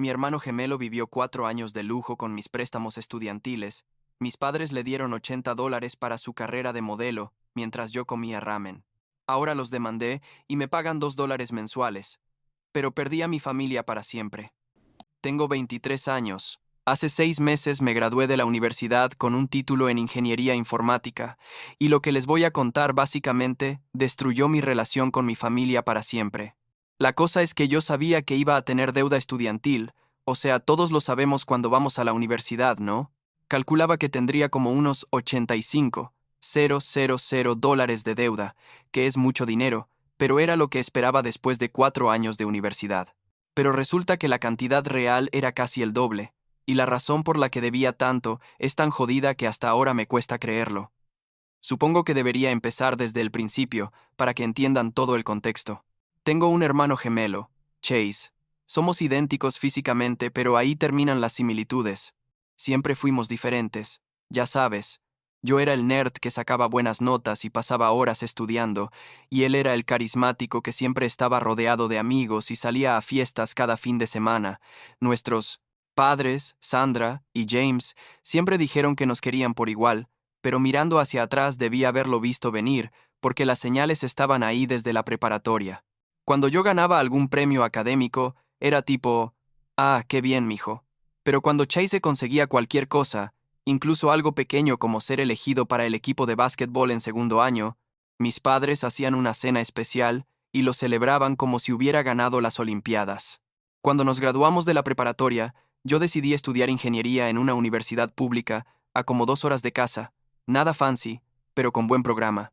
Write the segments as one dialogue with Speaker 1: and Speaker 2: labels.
Speaker 1: Mi hermano gemelo vivió 4 años de lujo con mis préstamos estudiantiles. Mis padres le dieron $80 para su carrera de modelo, mientras yo comía ramen. Ahora los demandé y me pagan $2 mensuales. Pero perdí a mi familia para siempre. Tengo 23 años. Hace 6 meses me gradué de la universidad con un título en ingeniería informática, y lo que les voy a contar básicamente destruyó mi relación con mi familia para siempre. La cosa es que yo sabía que iba a tener deuda estudiantil, o sea, todos lo sabemos cuando vamos a la universidad, ¿no? Calculaba que tendría como unos 85,000 dólares de deuda, que es mucho dinero, pero era lo que esperaba después de 4 años de universidad. Pero resulta que la cantidad real era casi el doble, y la razón por la que debía tanto es tan jodida que hasta ahora me cuesta creerlo. Supongo que debería empezar desde el principio, para que entiendan todo el contexto. Tengo un hermano gemelo, Chase. Somos idénticos físicamente, pero ahí terminan las similitudes. Siempre fuimos diferentes, ya sabes. Yo era el nerd que sacaba buenas notas y pasaba horas estudiando, y él era el carismático que siempre estaba rodeado de amigos y salía a fiestas cada fin de semana. Nuestros padres, Sandra y James, siempre dijeron que nos querían por igual, pero mirando hacia atrás debía haberlo visto venir, porque las señales estaban ahí desde la preparatoria. Cuando yo ganaba algún premio académico, era tipo, ah, qué bien, mijo. Pero cuando Chase conseguía cualquier cosa, incluso algo pequeño como ser elegido para el equipo de básquetbol en segundo año, mis padres hacían una cena especial y lo celebraban como si hubiera ganado las Olimpiadas. Cuando nos graduamos de la preparatoria, yo decidí estudiar ingeniería en una universidad pública, a como 2 horas de casa, nada fancy, pero con buen programa.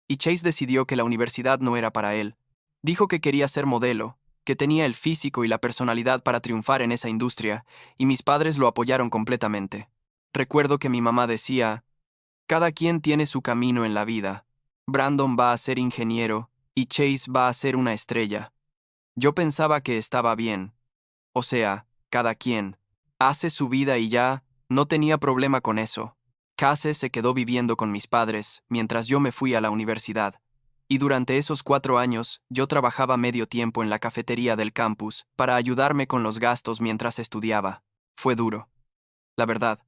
Speaker 1: Y Chase decidió que la universidad no era para él. Dijo que quería ser modelo, que tenía el físico y la personalidad para triunfar en esa industria, y mis padres lo apoyaron completamente. Recuerdo que mi mamá decía, cada quien tiene su camino en la vida. Brandon va a ser ingeniero, y Chase va a ser una estrella. Yo pensaba que estaba bien. O sea, cada quien hace su vida y ya, no tenía problema con eso. Case se quedó viviendo con mis padres mientras yo me fui a la universidad. Y durante esos 4 años, yo trabajaba medio tiempo en la cafetería del campus para ayudarme con los gastos mientras estudiaba. Fue duro. La verdad.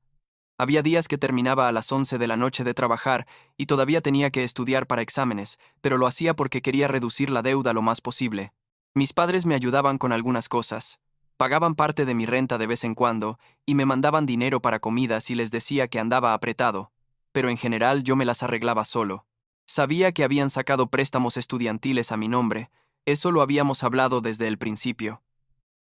Speaker 1: Había días que terminaba a las 11 de la noche de trabajar y todavía tenía que estudiar para exámenes, pero lo hacía porque quería reducir la deuda lo más posible. Mis padres me ayudaban con algunas cosas. Pagaban parte de mi renta de vez en cuando y me mandaban dinero para comida si les decía que andaba apretado, pero en general yo me las arreglaba solo. Sabía que habían sacado préstamos estudiantiles a mi nombre, eso lo habíamos hablado desde el principio.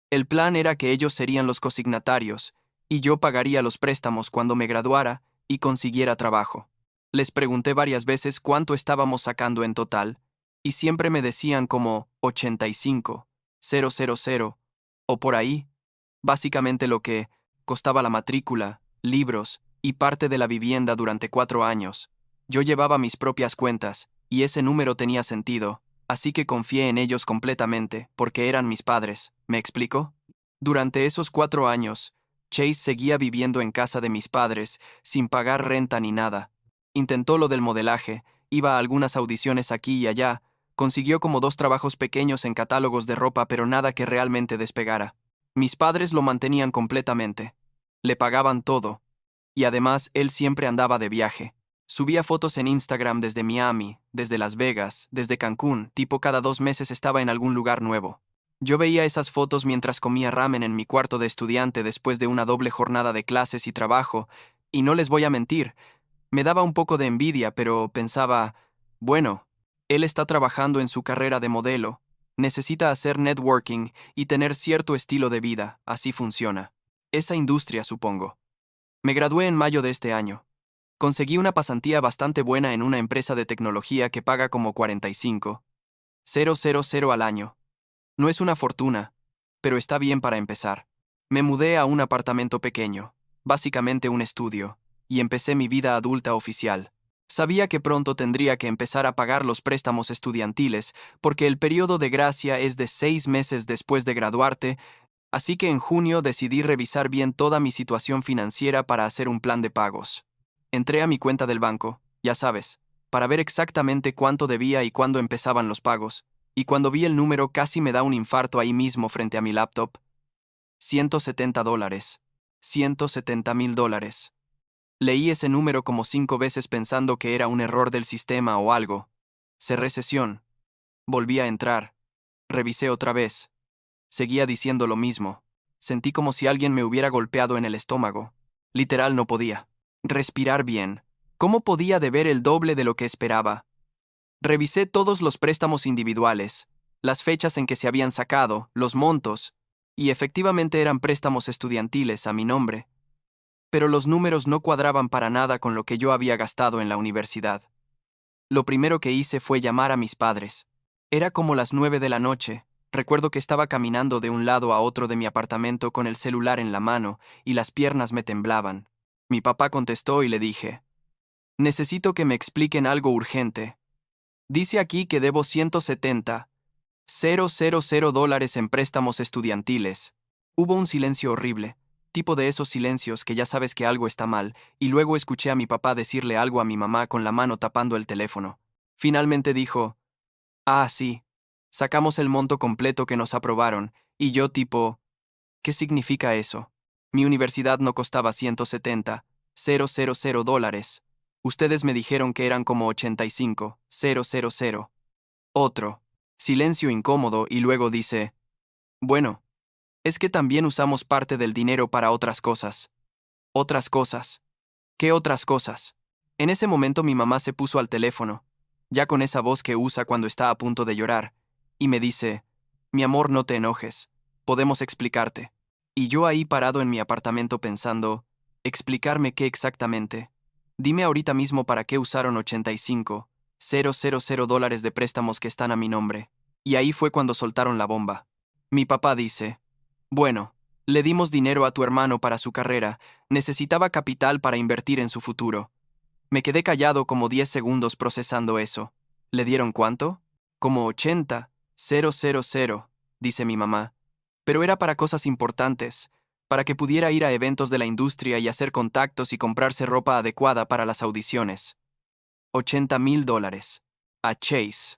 Speaker 1: El plan era que ellos serían los consignatarios, y yo pagaría los préstamos cuando me graduara y consiguiera trabajo. Les pregunté varias veces cuánto estábamos sacando en total, y siempre me decían como 85,000 o por ahí, básicamente lo que costaba la matrícula, libros y parte de la vivienda durante 4 años. Yo llevaba mis propias cuentas, y ese número tenía sentido, así que confié en ellos completamente, porque eran mis padres, ¿me explico? Durante esos 4 años, Chase seguía viviendo en casa de mis padres, sin pagar renta ni nada. Intentó lo del modelaje, iba a algunas audiciones aquí y allá, consiguió como 2 trabajos pequeños en catálogos de ropa, pero nada que realmente despegara. Mis padres lo mantenían completamente. Le pagaban todo. Y además, él siempre andaba de viaje. Subía fotos en Instagram desde Miami, desde Las Vegas, desde Cancún, tipo cada 2 meses estaba en algún lugar nuevo. Yo veía esas fotos mientras comía ramen en mi cuarto de estudiante después de una doble jornada de clases y trabajo, y no les voy a mentir, me daba un poco de envidia, pero pensaba, bueno, él está trabajando en su carrera de modelo, necesita hacer networking y tener cierto estilo de vida, así funciona. Esa industria, supongo. Me gradué en mayo de este año. Conseguí una pasantía bastante buena en una empresa de tecnología que paga como 45,000 al año. No es una fortuna, pero está bien para empezar. Me mudé a un apartamento pequeño, básicamente un estudio, y empecé mi vida adulta oficial. Sabía que pronto tendría que empezar a pagar los préstamos estudiantiles, porque el periodo de gracia es de 6 meses después de graduarte, así que en junio decidí revisar bien toda mi situación financiera para hacer un plan de pagos. Entré a mi cuenta del banco, ya sabes, para ver exactamente cuánto debía y cuándo empezaban los pagos, y cuando vi el número casi me da un infarto ahí mismo frente a mi laptop. $170. $170,000. Leí ese número como 5 veces pensando que era un error del sistema o algo. Cerré sesión. Volví a entrar. Revisé otra vez. Seguía diciendo lo mismo. Sentí como si alguien me hubiera golpeado en el estómago. Literal no podía respirar bien. ¿Cómo podía deber el doble de lo que esperaba? Revisé todos los préstamos individuales, las fechas en que se habían sacado, los montos, y efectivamente eran préstamos estudiantiles a mi nombre. Pero los números no cuadraban para nada con lo que yo había gastado en la universidad. Lo primero que hice fue llamar a mis padres. Era como las 9 de la noche. Recuerdo que estaba caminando de un lado a otro de mi apartamento con el celular en la mano y las piernas me temblaban. Mi papá contestó y le dije: necesito que me expliquen algo urgente. Dice aquí que debo $170,000 en préstamos estudiantiles. Hubo un silencio horrible, tipo de esos silencios que ya sabes que algo está mal, y luego escuché a mi papá decirle algo a mi mamá con la mano tapando el teléfono. Finalmente dijo: ah, sí, sacamos el monto completo que nos aprobaron, y yo tipo, ¿qué significa eso? Mi universidad no costaba $170,000. Ustedes me dijeron que eran como 85,000. Otro. Silencio incómodo y luego dice: bueno, es que también usamos parte del dinero para otras cosas. Otras cosas. ¿Qué otras cosas? En ese momento mi mamá se puso al teléfono, ya con esa voz que usa cuando está a punto de llorar, y me dice: mi amor, no te enojes, podemos explicarte. Y yo ahí parado en mi apartamento pensando: ¿explicarme qué exactamente? Dime ahorita mismo para qué usaron $85,000 de préstamos que están a mi nombre. Y ahí fue cuando soltaron la bomba. Mi papá dice: bueno, le dimos dinero a tu hermano para su carrera, necesitaba capital para invertir en su futuro. Me quedé callado como 10 segundos procesando eso. ¿Le dieron cuánto? Como 80,000, dice mi mamá. Pero era para cosas importantes, para que pudiera ir a eventos de la industria y hacer contactos y comprarse ropa adecuada para las audiciones. $80,000. A Chase.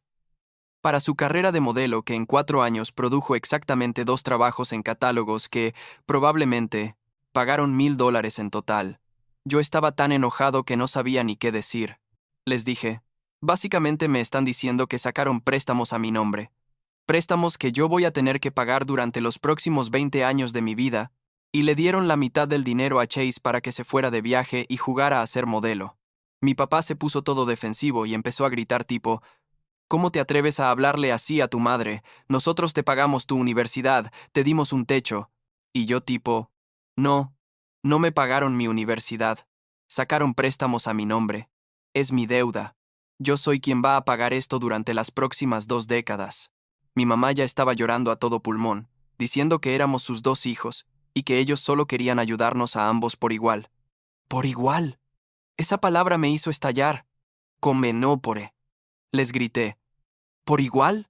Speaker 1: Para su carrera de modelo que en 4 años produjo exactamente 2 trabajos en catálogos que, probablemente, pagaron $1,000 en total. Yo estaba tan enojado que no sabía ni qué decir. Les dije: básicamente me están diciendo que sacaron préstamos a mi nombre. Préstamos que yo voy a tener que pagar durante los próximos 20 años de mi vida, y le dieron la mitad del dinero a Chase para que se fuera de viaje y jugara a ser modelo. Mi papá se puso todo defensivo y empezó a gritar tipo: ¿cómo te atreves a hablarle así a tu madre? Nosotros te pagamos tu universidad, te dimos un techo. Y yo tipo: no, no me pagaron mi universidad. Sacaron préstamos a mi nombre. Es mi deuda. Yo soy quien va a pagar esto durante las próximas 2 décadas. Mi mamá ya estaba llorando a todo pulmón, diciendo que éramos sus 2 hijos, y que ellos solo querían ayudarnos a ambos por igual. ¡Por igual! Esa palabra me hizo estallar. Comenópore. Les grité: ¿por igual?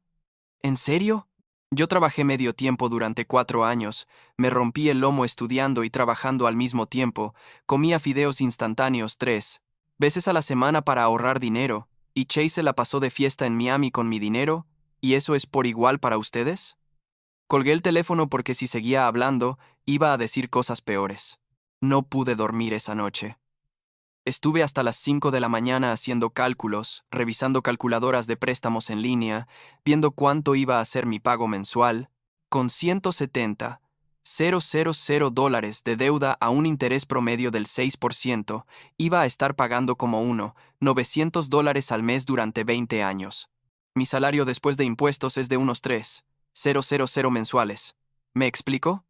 Speaker 1: ¿En serio? Yo trabajé medio tiempo durante 4 años, me rompí el lomo estudiando y trabajando al mismo tiempo, comía fideos instantáneos 3 veces a la semana para ahorrar dinero, y Chase se la pasó de fiesta en Miami con mi dinero, ¿y eso es por igual para ustedes? Colgué el teléfono porque si seguía hablando, iba a decir cosas peores. No pude dormir esa noche. Estuve hasta las 5 de la mañana haciendo cálculos, revisando calculadoras de préstamos en línea, viendo cuánto iba a ser mi pago mensual. Con $170,000 de deuda a un interés promedio del 6%, iba a estar pagando como $900 al mes durante 20 años. Mi salario después de impuestos es de unos $3,000 mensuales. ¿Me explico?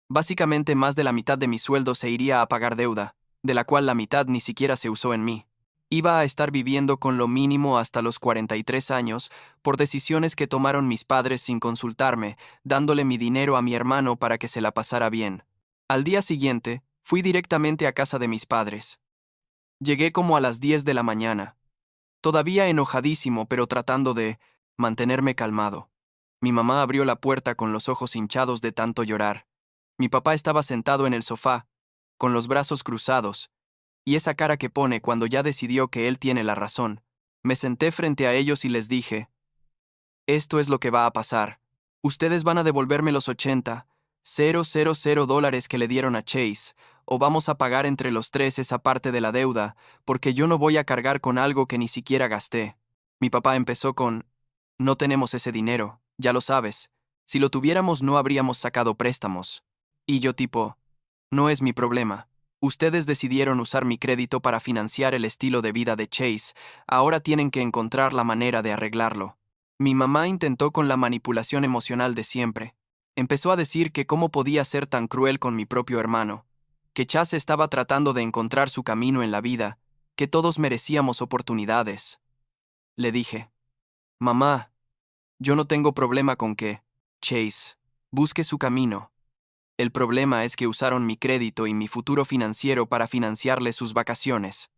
Speaker 1: Básicamente más de la mitad de mi sueldo se iría a pagar deuda, de la cual la mitad ni siquiera se usó en mí. Iba a estar viviendo con lo mínimo hasta los 43 años por decisiones que tomaron mis padres sin consultarme, dándole mi dinero a mi hermano para que se la pasara bien. Al día siguiente, fui directamente a casa de mis padres. Llegué como a las 10 de la mañana. Todavía enojadísimo, pero tratando de mantenerme calmado. Mi mamá abrió la puerta con los ojos hinchados de tanto llorar. Mi papá estaba sentado en el sofá, con los brazos cruzados, y esa cara que pone cuando ya decidió que él tiene la razón. Me senté frente a ellos y les dije: esto es lo que va a pasar. Ustedes van a devolverme los $000 que le dieron a Chase, o vamos a pagar entre los tres esa parte de la deuda, porque yo no voy a cargar con algo que ni siquiera gasté. Mi papá empezó con, no tenemos ese dinero, ya lo sabes. Si lo tuviéramos no habríamos sacado préstamos. Y yo tipo, no es mi problema. Ustedes decidieron usar mi crédito para financiar el estilo de vida de Chase, ahora tienen que encontrar la manera de arreglarlo. Mi mamá intentó con la manipulación emocional de siempre. Empezó a decir que cómo podía ser tan cruel con mi propio hermano, que Chase estaba tratando de encontrar su camino en la vida, que todos merecíamos oportunidades. Le dije, mamá, yo no tengo problema con que Chase busque su camino. El problema es que usaron mi crédito y mi futuro financiero para financiarle sus vacaciones.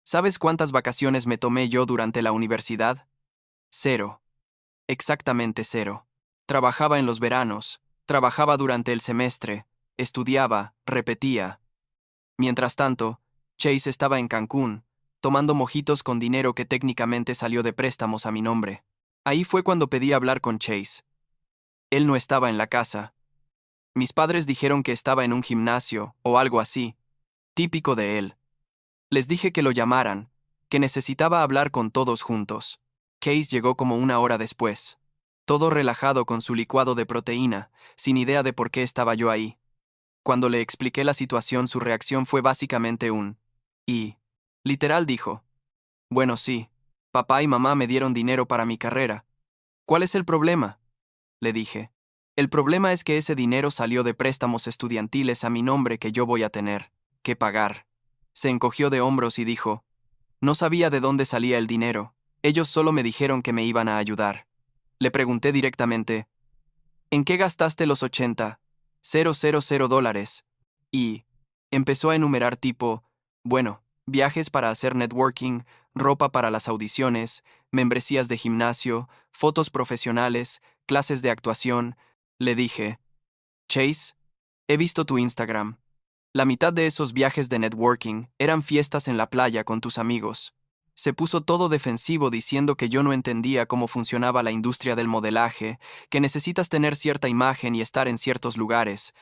Speaker 1: ¿Sabes cuántas vacaciones me tomé yo durante la universidad? 0. Exactamente 0. Trabajaba en los veranos, trabajaba durante el semestre, estudiaba, repetía. Mientras tanto, Chase estaba en Cancún, tomando mojitos con dinero que técnicamente salió de préstamos a mi nombre. Ahí fue cuando pedí hablar con Chase. Él no estaba en la casa. Mis padres dijeron que estaba en un gimnasio o algo así, típico de él. Les dije que lo llamaran, que necesitaba hablar con todos juntos. Case llegó como una hora después, todo relajado con su licuado de proteína, sin idea de por qué estaba yo ahí. Cuando le expliqué la situación, su reacción fue básicamente un y literal dijo, bueno, sí, papá y mamá me dieron dinero para mi carrera. ¿Cuál es el problema? Le dije. El problema es que ese dinero salió de préstamos estudiantiles a mi nombre que yo voy a tener que pagar. Se encogió de hombros y dijo, no sabía de dónde salía el dinero, ellos solo me dijeron que me iban a ayudar. Le pregunté directamente, ¿en qué gastaste los $80,000? Y empezó a enumerar tipo, bueno, viajes para hacer networking, ropa para las audiciones, membresías de gimnasio, fotos profesionales, clases de actuación. Le dije, Chase, he visto tu Instagram. La mitad de esos viajes de networking eran fiestas en la playa con tus amigos. Se puso todo defensivo diciendo que yo no entendía cómo funcionaba la industria del modelaje, que necesitas tener cierta imagen y estar en ciertos lugares.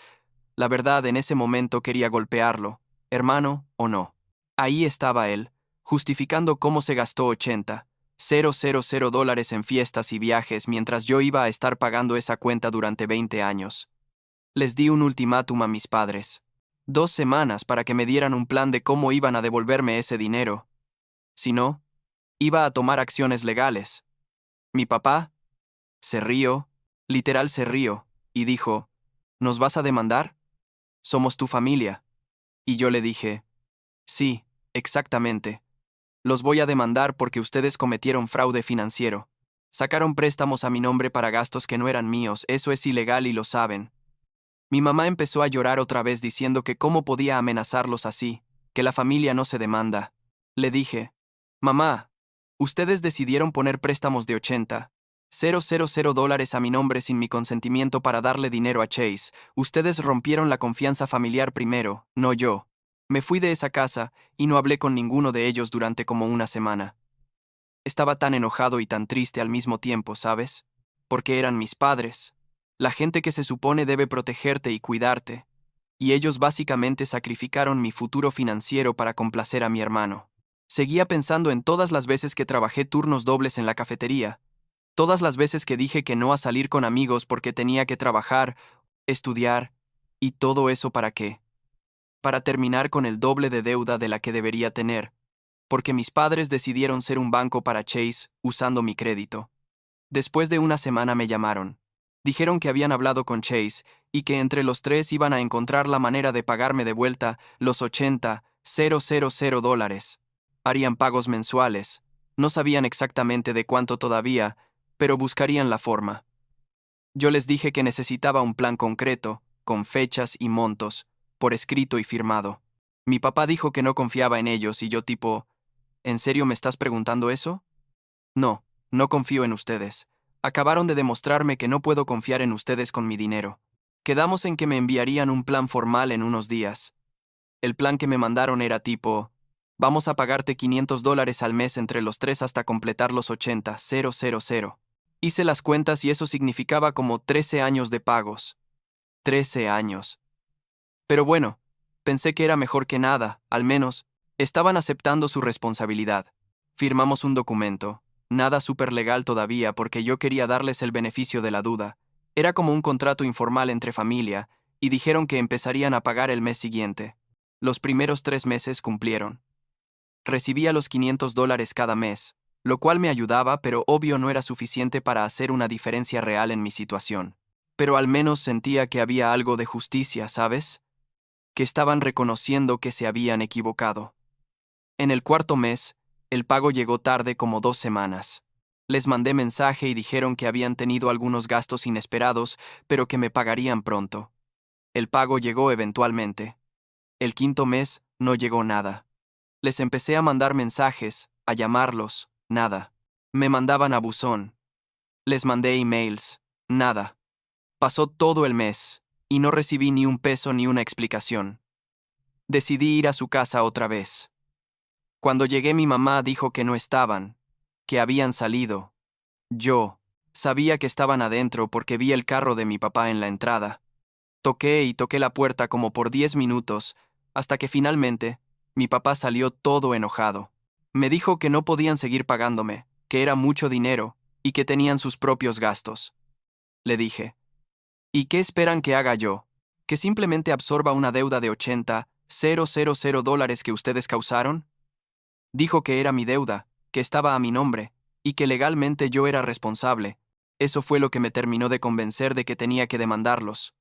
Speaker 1: La verdad, en ese momento quería golpearlo, hermano o no. Ahí estaba él, justificando cómo se gastó $80,000 en fiestas y viajes mientras yo iba a estar pagando esa cuenta durante 20 años. Les di un ultimátum a mis padres. 2 semanas para que me dieran un plan de cómo iban a devolverme ese dinero. Si no, iba a tomar acciones legales. Mi papá se rió, literal se rió, y dijo, ¿nos vas a demandar? Somos tu familia. Y yo le dije, sí, exactamente. Los voy a demandar porque ustedes cometieron fraude financiero. Sacaron préstamos a mi nombre para gastos que no eran míos, eso es ilegal y lo saben. Mi mamá empezó a llorar otra vez diciendo que cómo podía amenazarlos así, que la familia no se demanda. Le dije, mamá, ustedes decidieron poner préstamos de $80,000 a mi nombre sin mi consentimiento para darle dinero a Chase. Ustedes rompieron la confianza familiar primero, no yo. Me fui de esa casa y no hablé con ninguno de ellos durante como una semana. Estaba tan enojado y tan triste al mismo tiempo, ¿sabes? Porque eran mis padres. La gente que se supone debe protegerte y cuidarte. Y ellos básicamente sacrificaron mi futuro financiero para complacer a mi hermano. Seguía pensando en todas las veces que trabajé turnos dobles en la cafetería, todas las veces que dije que no a salir con amigos porque tenía que trabajar, estudiar, y todo eso ¿para qué? Para terminar con el doble de deuda de la que debería tener, porque mis padres decidieron ser un banco para Chase usando mi crédito. Después de una semana me llamaron. Dijeron que habían hablado con Chase y que entre los tres iban a encontrar la manera de pagarme de vuelta los $80,000. Harían pagos mensuales. No sabían exactamente de cuánto todavía, pero buscarían la forma. Yo les dije que necesitaba un plan concreto, con fechas y montos, por escrito y firmado. Mi papá dijo que no confiaba en ellos y yo tipo, ¿en serio me estás preguntando eso? No, no confío en ustedes. Acabaron de demostrarme que no puedo confiar en ustedes con mi dinero. Quedamos en que me enviarían un plan formal en unos días. El plan que me mandaron era tipo, vamos a pagarte $500 al mes entre los tres hasta completar los $80,000. Hice las cuentas y eso significaba como 13 años de pagos. 13 años. Pero bueno, pensé que era mejor que nada, al menos, estaban aceptando su responsabilidad. Firmamos un documento, nada súper legal todavía porque yo quería darles el beneficio de la duda. Era como un contrato informal entre familia, y dijeron que empezarían a pagar el mes siguiente. Los primeros 3 meses cumplieron. Recibía los $500 cada mes, lo cual me ayudaba, pero obvio no era suficiente para hacer una diferencia real en mi situación. Pero al menos sentía que había algo de justicia, ¿sabes? Que estaban reconociendo que se habían equivocado. En el cuarto mes, el pago llegó tarde como 2 semanas. Les mandé mensaje y dijeron que habían tenido algunos gastos inesperados, pero que me pagarían pronto. El pago llegó eventualmente. El quinto mes no llegó nada. Les empecé a mandar mensajes, a llamarlos, nada. Me mandaban a buzón. Les mandé emails, nada. Pasó todo el mes, y no recibí ni un peso ni una explicación. Decidí ir a su casa otra vez. Cuando llegué mi mamá dijo que no estaban, que habían salido. Yo sabía que estaban adentro porque vi el carro de mi papá en la entrada. Toqué y toqué la puerta como por 10 minutos, hasta que finalmente mi papá salió todo enojado. Me dijo que no podían seguir pagándome, que era mucho dinero y que tenían sus propios gastos. Le dije, ¿y qué esperan que haga yo? ¿Que simplemente absorba una deuda de $80,000 que ustedes causaron? Dijo que era mi deuda, que estaba a mi nombre, y que legalmente yo era responsable. Eso fue lo que me terminó de convencer de que tenía que demandarlos.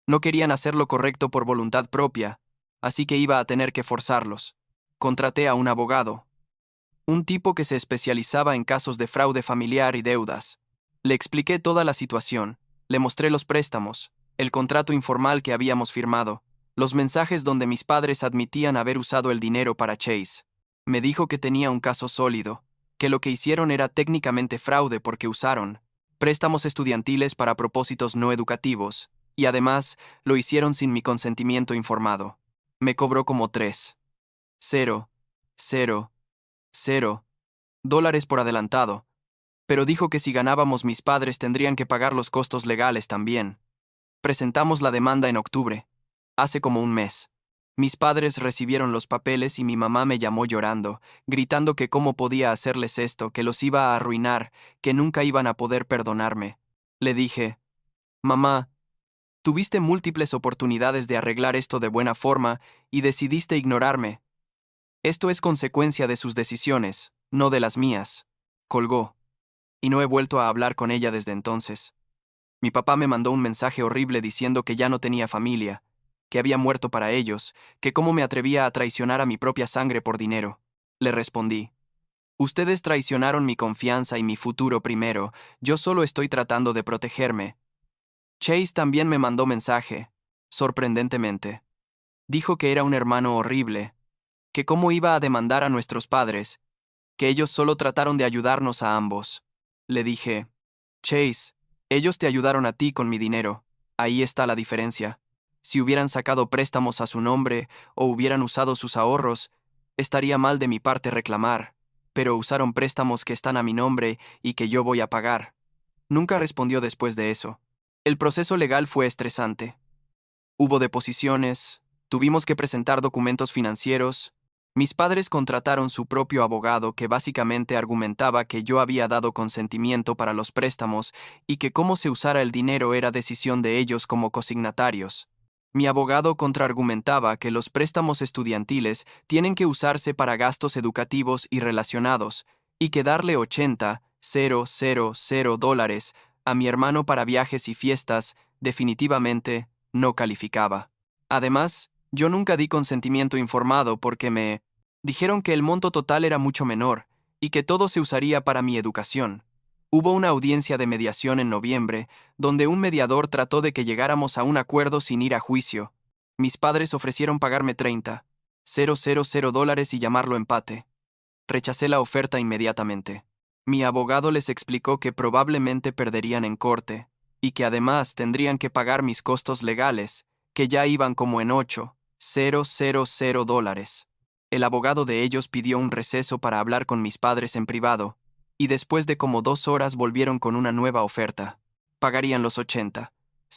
Speaker 1: No querían hacer lo correcto por voluntad propia, así que iba a tener que forzarlos. Contraté a un abogado, un tipo que se especializaba en casos de fraude familiar y deudas. Le expliqué toda la situación, le mostré los préstamos, el contrato informal que habíamos firmado, los mensajes donde mis padres admitían haber usado el dinero para Chase. Me dijo que tenía un caso sólido, que lo que hicieron era técnicamente fraude porque usaron préstamos estudiantiles para propósitos no educativos, y además lo hicieron sin mi consentimiento informado. Me cobró como 3,000 dólares por adelantado, pero dijo que si ganábamos mis padres tendrían que pagar los costos legales también. Presentamos la demanda en octubre, hace como un mes. Mis padres recibieron los papeles y mi mamá me llamó llorando, gritando que cómo podía hacerles esto, que los iba a arruinar, que nunca iban a poder perdonarme. Le dije, mamá, tuviste múltiples oportunidades de arreglar esto de buena forma y decidiste ignorarme. Esto es consecuencia de sus decisiones, no de las mías. Colgó. Y no he vuelto a hablar con ella desde entonces. Mi papá me mandó un mensaje horrible diciendo que ya no tenía familia, que había muerto para ellos, que cómo me atrevía a traicionar a mi propia sangre por dinero. Le respondí, ustedes traicionaron mi confianza y mi futuro primero, yo solo estoy tratando de protegerme. Chase también me mandó mensaje, sorprendentemente. Dijo que era un hermano horrible, que cómo iba a demandar a nuestros padres, que ellos solo trataron de ayudarnos a ambos. Le dije, Chase, ellos te ayudaron a ti con mi dinero, ahí está la diferencia. Si hubieran sacado préstamos a su nombre o hubieran usado sus ahorros, estaría mal de mi parte reclamar, pero usaron préstamos que están a mi nombre y que yo voy a pagar. Nunca respondió después de eso. El proceso legal fue estresante. Hubo deposiciones, tuvimos que presentar documentos financieros. Mis padres contrataron su propio abogado que básicamente argumentaba que yo había dado consentimiento para los préstamos y que cómo se usara el dinero era decisión de ellos como cosignatarios. Mi abogado contraargumentaba que los préstamos estudiantiles tienen que usarse para gastos educativos y relacionados, y que darle $80,000 a mi hermano para viajes y fiestas definitivamente no calificaba. Además, yo nunca di consentimiento informado porque me dijeron que el monto total era mucho menor y que todo se usaría para mi educación. Hubo una audiencia de mediación en noviembre, donde un mediador trató de que llegáramos a un acuerdo sin ir a juicio. Mis padres ofrecieron pagarme $30,000 y llamarlo empate. Rechacé la oferta inmediatamente. Mi abogado les explicó que probablemente perderían en corte, y que además tendrían que pagar mis costos legales, que ya iban como en $8,000. El abogado de ellos pidió un receso para hablar con mis padres en privado, y después de como 2 horas volvieron con una nueva oferta. Pagarían los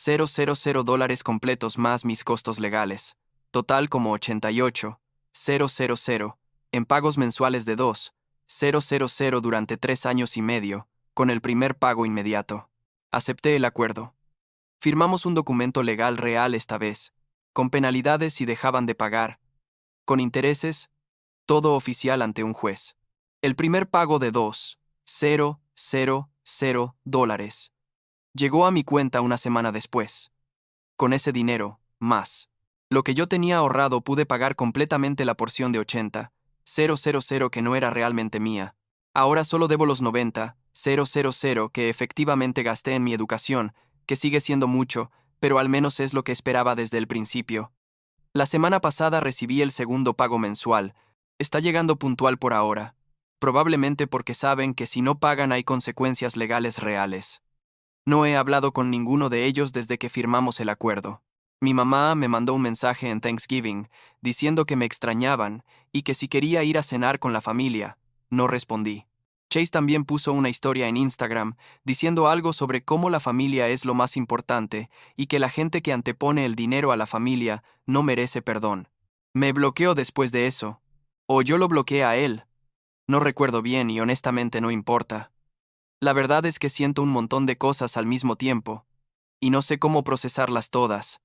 Speaker 1: $000 completos más mis costos legales. Total como 88,000 en pagos mensuales de 2,000 durante 3 años y medio, con el primer pago inmediato. Acepté el acuerdo. Firmamos un documento legal real esta vez, con penalidades si dejaban de pagar, con intereses, todo oficial ante un juez. El primer pago de $2,000 llegó a mi cuenta una semana después. Con ese dinero, más lo que yo tenía ahorrado, pude pagar completamente la porción de 80,000 que no era realmente mía. Ahora solo debo los 90,000 que efectivamente gasté en mi educación, que sigue siendo mucho, pero al menos es lo que esperaba desde el principio. La semana pasada recibí el segundo pago mensual. Está llegando puntual por ahora, probablemente porque saben que si no pagan hay consecuencias legales reales. No he hablado con ninguno de ellos desde que firmamos el acuerdo. Mi mamá me mandó un mensaje en Thanksgiving diciendo que me extrañaban y que si quería ir a cenar con la familia. No respondí. Chase también puso una historia en Instagram diciendo algo sobre cómo la familia es lo más importante y que la gente que antepone el dinero a la familia no merece perdón. Me bloqueó después de eso. O yo lo bloqueé a él. No recuerdo bien y honestamente no importa. La verdad es que siento un montón de cosas al mismo tiempo, y no sé cómo procesarlas todas.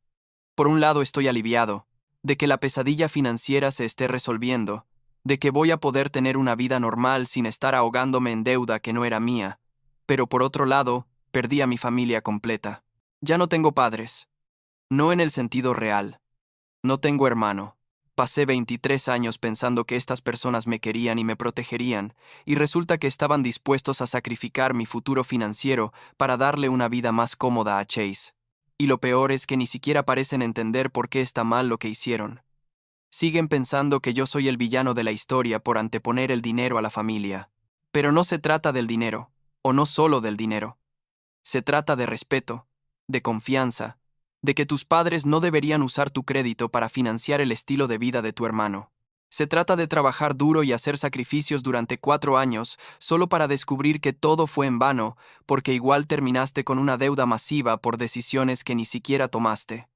Speaker 1: Por un lado estoy aliviado, de que la pesadilla financiera se esté resolviendo, de que voy a poder tener una vida normal sin estar ahogándome en deuda que no era mía, pero por otro lado, perdí a mi familia completa. Ya no tengo padres, no en el sentido real. No tengo hermano. Pasé 23 años pensando que estas personas me querían y me protegerían, y resulta que estaban dispuestos a sacrificar mi futuro financiero para darle una vida más cómoda a Chase. Y lo peor es que ni siquiera parecen entender por qué está mal lo que hicieron. Siguen pensando que yo soy el villano de la historia por anteponer el dinero a la familia. Pero no se trata del dinero, o no solo del dinero. Se trata de respeto, de confianza, de que tus padres no deberían usar tu crédito para financiar el estilo de vida de tu hermano. Se trata de trabajar duro y hacer sacrificios durante 4 años solo para descubrir que todo fue en vano, porque igual terminaste con una deuda masiva por decisiones que ni siquiera tomaste.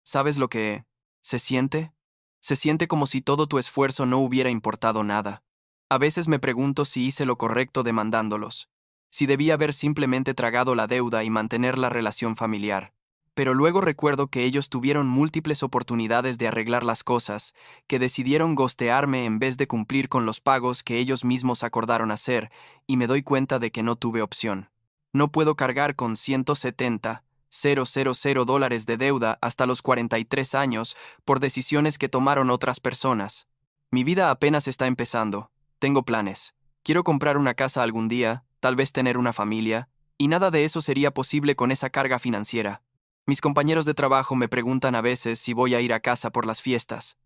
Speaker 1: ¿Sabes lo que se siente? Se siente como si todo tu esfuerzo no hubiera importado nada. A veces me pregunto si hice lo correcto demandándolos, si debía haber simplemente tragado la deuda y mantener la relación familiar. Pero luego recuerdo que ellos tuvieron múltiples oportunidades de arreglar las cosas, que decidieron gostearme en vez de cumplir con los pagos que ellos mismos acordaron hacer, y me doy cuenta de que no tuve opción. No puedo cargar con $170,000 de deuda hasta los 43 años por decisiones que tomaron otras personas. Mi vida apenas está empezando. Tengo planes. Quiero comprar una casa algún día, tal vez tener una familia, y nada de eso sería posible con esa carga financiera. Mis compañeros de trabajo me preguntan a veces si voy a ir a casa por las fiestas.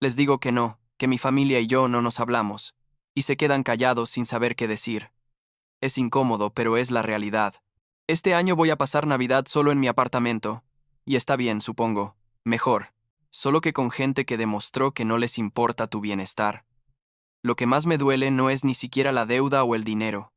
Speaker 1: Les digo que no, que mi familia y yo no nos hablamos, y se quedan callados sin saber qué decir. Es incómodo, pero es la realidad. Este año voy a pasar Navidad solo en mi apartamento, y está bien, supongo, mejor, solo que con gente que demostró que no les importa tu bienestar. Lo que más me duele no es ni siquiera la deuda o el dinero.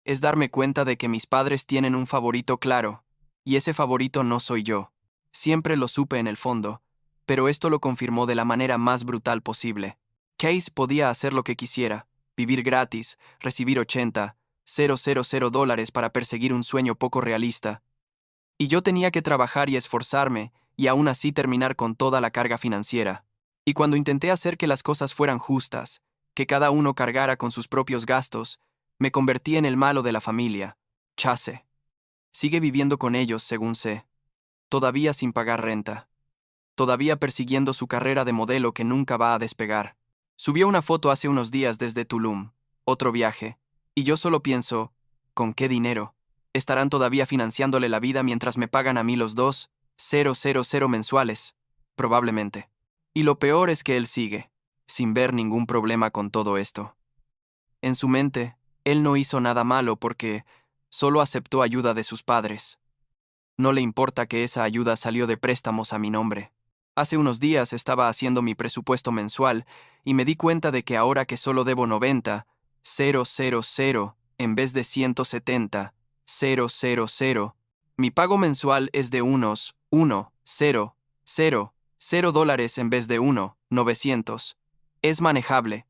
Speaker 1: Es darme cuenta de que mis padres tienen un favorito claro, y ese favorito no soy yo. Siempre lo supe en el fondo, pero esto lo confirmó de la manera más brutal posible. Case podía hacer lo que quisiera, vivir gratis, recibir $80,000 para perseguir un sueño poco realista. Y yo tenía que trabajar y esforzarme, y aún así terminar con toda la carga financiera. Y cuando intenté hacer que las cosas fueran justas, que cada uno cargara con sus propios gastos, me convertí en el malo de la familia. Chase. Sigue viviendo con ellos, según sé. Todavía sin pagar renta. Todavía persiguiendo su carrera de modelo que nunca va a despegar. Subió una foto hace unos días desde Tulum, otro viaje, y yo solo pienso, ¿con qué dinero? ¿Estarán todavía financiándole la vida mientras me pagan a mí los 2,000 mensuales? Probablemente. Y lo peor es que él sigue, sin ver ningún problema con todo esto. En su mente, él no hizo nada malo porque solo aceptó ayuda de sus padres. No le importa que esa ayuda salió de préstamos a mi nombre. Hace unos días estaba haciendo mi presupuesto mensual y me di cuenta de que ahora que solo debo 90,000 en vez de 170,000, Mi pago mensual es de unos $1,000 en vez de $1,900. Es manejable.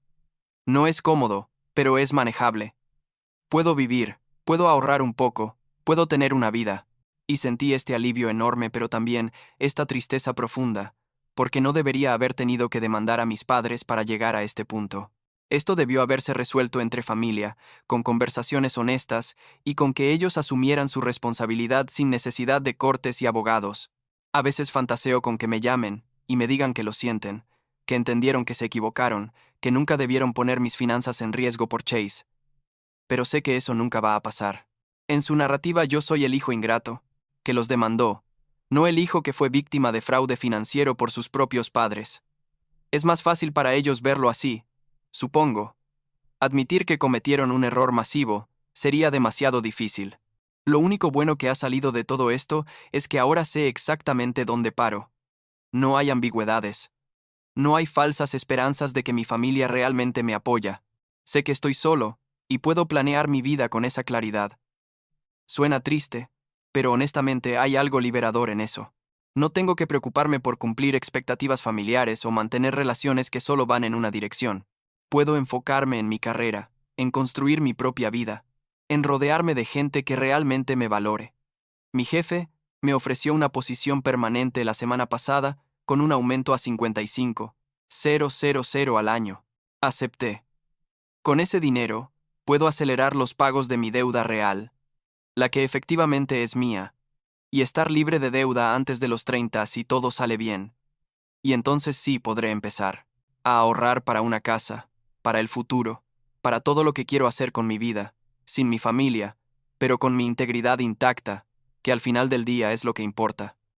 Speaker 1: No es cómodo, pero es manejable. Puedo vivir, puedo ahorrar un poco, puedo tener una vida. Y sentí este alivio enorme, pero también esta tristeza profunda, porque no debería haber tenido que demandar a mis padres para llegar a este punto. Esto debió haberse resuelto entre familia, con conversaciones honestas y con que ellos asumieran su responsabilidad sin necesidad de cortes y abogados. A veces fantaseo con que me llamen y me digan que lo sienten, que entendieron que se equivocaron, que nunca debieron poner mis finanzas en riesgo por Chase. Pero sé que eso nunca va a pasar. En su narrativa yo soy el hijo ingrato, que los demandó, no el hijo que fue víctima de fraude financiero por sus propios padres. Es más fácil para ellos verlo así, supongo. Admitir que cometieron un error masivo sería demasiado difícil. Lo único bueno que ha salido de todo esto es que ahora sé exactamente dónde paro. No hay ambigüedades. No hay falsas esperanzas de que mi familia realmente me apoya. Sé que estoy solo, y puedo planear mi vida con esa claridad. Suena triste, pero honestamente hay algo liberador en eso. No tengo que preocuparme por cumplir expectativas familiares o mantener relaciones que solo van en una dirección. Puedo enfocarme en mi carrera, en construir mi propia vida, en rodearme de gente que realmente me valore. Mi jefe me ofreció una posición permanente la semana pasada con un aumento a 55,000 al año. Acepté. Con ese dinero, puedo acelerar los pagos de mi deuda real, la que efectivamente es mía, y estar libre de deuda antes de los 30 si todo sale bien. Y entonces sí podré empezar a ahorrar para una casa, para el futuro, para todo lo que quiero hacer con mi vida, sin mi familia, pero con mi integridad intacta, que al final del día es lo que importa.